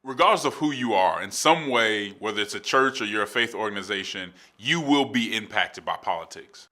Regardless of who you are, in some way, whether it's a church or you're a faith organization, you will be impacted by politics.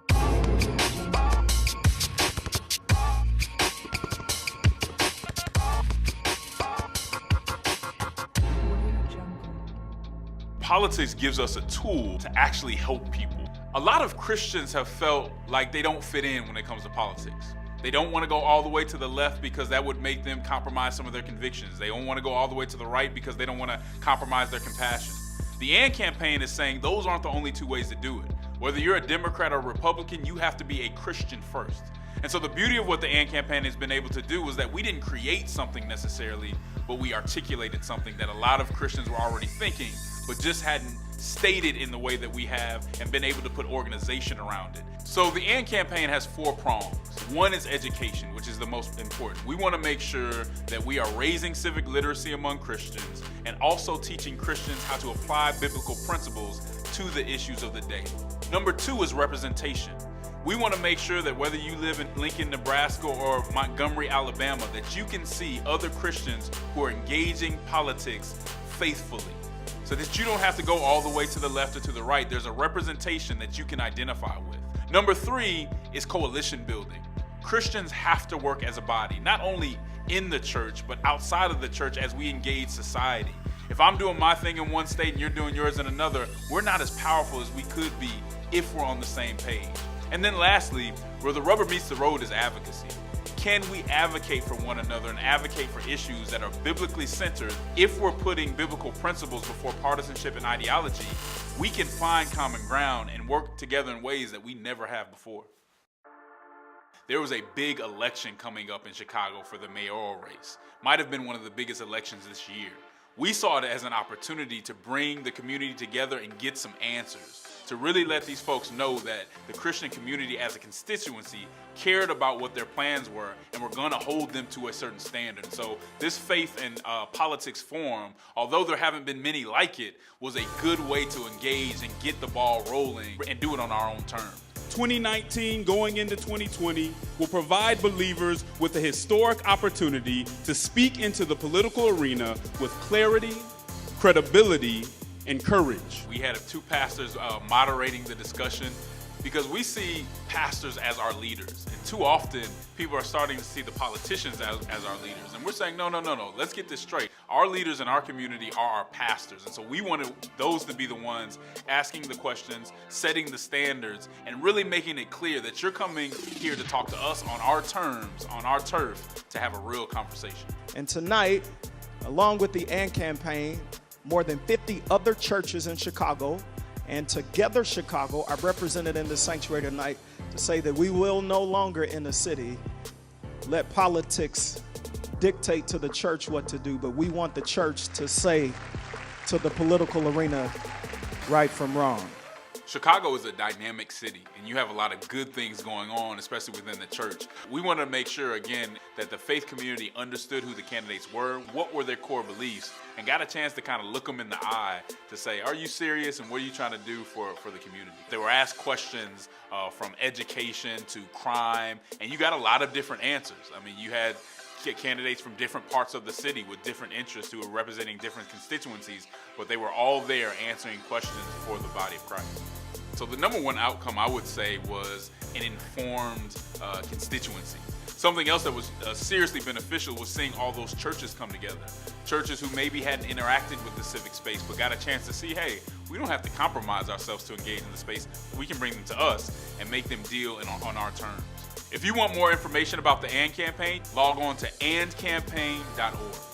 Politics gives us a tool to actually help people. A lot of Christians have felt like they don't fit in when it comes to politics. They don't want to go all the way to the left because that would make them compromise some of their convictions. They don't want to go all the way to the right because they don't want to compromise their compassion. The AND campaign is saying those aren't the only two ways to do it. Whether you're a Democrat or Republican, you have to be a Christian first. And so the beauty of what the AND campaign has been able to do is that we didn't create something necessarily, but we articulated something that a lot of Christians were already thinking, but just hadn't stated in the way that we have and been able to put organization around it. So the AND campaign has 4 prongs. One is education, which is the most important. We want to make sure that we are raising civic literacy among Christians and also teaching Christians how to apply biblical principles to the issues of the day. Number 2 is representation. We want to make sure that whether you live in Lincoln, Nebraska or Montgomery, Alabama, that you can see other Christians who are engaging politics faithfully, so that you don't have to go all the way to the left or to the right. There's a representation that you can identify with. Number 3 is coalition building. Christians have to work as a body, not only in the church, but outside of the church as we engage society. If I'm doing my thing in one state and you're doing yours in another, we're not as powerful as we could be if we're on the same page. And then lastly, where the rubber meets the road is advocacy. Can we advocate for one another and advocate for issues that are biblically centered? If we're putting biblical principles before partisanship and ideology, we can find common ground and work together in ways that we never have before. There was a big election coming up in Chicago for the mayoral race. Might have been one of the biggest elections this year. We saw it as an opportunity to bring the community together and get some answers, to really let these folks know that the Christian community as a constituency cared about what their plans were and were going to hold them to a certain standard. So this Faith and Politics Forum, although there haven't been many like it, was a good way to engage and get the ball rolling and do it on our own terms. 2019 going into 2020 will provide believers with a historic opportunity to speak into the political arena with clarity, credibility, and courage. We had 2 pastors moderating the discussion because we see pastors as our leaders. And too often, people are starting to see the politicians as our leaders. And we're saying, no, let's get this straight. Our leaders in our community are our pastors. And so we wanted those to be the ones asking the questions, setting the standards, and really making it clear that you're coming here to talk to us on our terms, on our turf, to have a real conversation. And tonight, along with the AND campaign, more than 50 other churches in Chicago and Together Chicago are represented in the sanctuary tonight to say that we will no longer in the city let politics dictate to the church what to do, but we want the church to say to the political arena right from wrong. Chicago is a dynamic city, and you have a lot of good things going on, especially within the church. We want to make sure, again, that the faith community understood who the candidates were, what were their core beliefs, and got a chance to kind of look them in the eye to say, are you serious, and what are you trying to do for the community? They were asked questions from education to crime, and you got a lot of different answers. I mean, you had candidates from different parts of the city with different interests who were representing different constituencies, but they were all there answering questions for the body of Christ. So the number one outcome, I would say, was an informed constituency. Something else that was seriously beneficial was seeing all those churches come together. Churches who maybe hadn't interacted with the civic space but got a chance to see, hey, we don't have to compromise ourselves to engage in the space. We can bring them to us and make them deal on our terms. If you want more information about the AND campaign, log on to andcampaign.org.